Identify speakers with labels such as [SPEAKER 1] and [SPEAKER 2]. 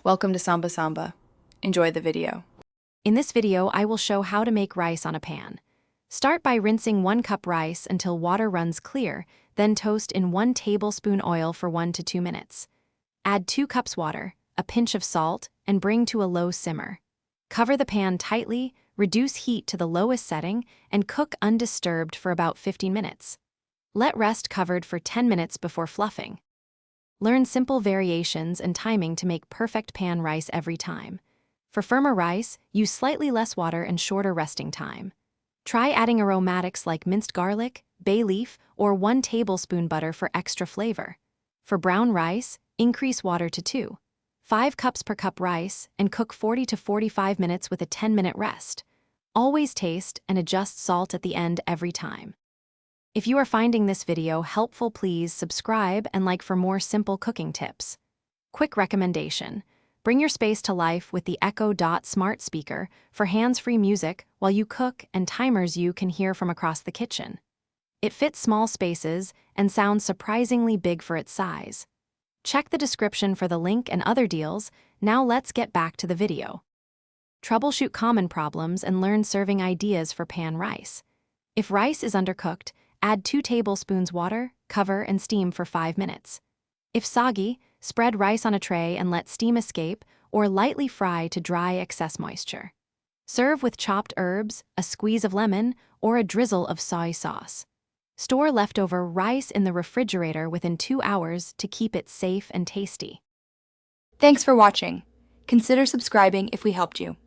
[SPEAKER 1] Welcome to Samba Samba. Enjoy the video.
[SPEAKER 2] In this video, I will show how to make rice on a pan. Start by rinsing 1 cup rice until water runs clear, then toast in 1 tablespoon oil for 1 to 2 minutes. Add 2 cups water, a pinch of salt, and bring to a low simmer. Cover the pan tightly, reduce heat to the lowest setting, and cook undisturbed for about 15 minutes. Let rest covered for 10 minutes before fluffing. Learn simple variations and timing to make perfect pan rice every time. For firmer rice, use slightly less water and shorter resting time. Try adding aromatics like minced garlic, bay leaf, or 1 tablespoon butter for extra flavor. For brown rice, increase water to 2.5 cups per cup rice and cook 40 to 45 minutes with a 10-minute rest. Always taste and adjust salt at the end every time. If you are finding this video helpful, please subscribe and like for more simple cooking tips. Quick recommendation: bring your space to life with the Echo Dot smart speaker for hands-free music while you cook and timers you can hear from across the kitchen. It fits small spaces and sounds surprisingly big for its size. Check the description for the link and other deals. Now let's get back to the video. Troubleshoot common problems and learn serving ideas for pan rice. If rice is undercooked, add 2 tablespoons water, cover, and steam for 5 minutes. If soggy, spread rice on a tray and let steam escape, or lightly fry to dry excess moisture. Serve with chopped herbs, a squeeze of lemon, or a drizzle of soy sauce. Store leftover rice in the refrigerator within 2 hours to keep it safe and tasty.
[SPEAKER 1] Thanks for watching. Consider subscribing if we helped you.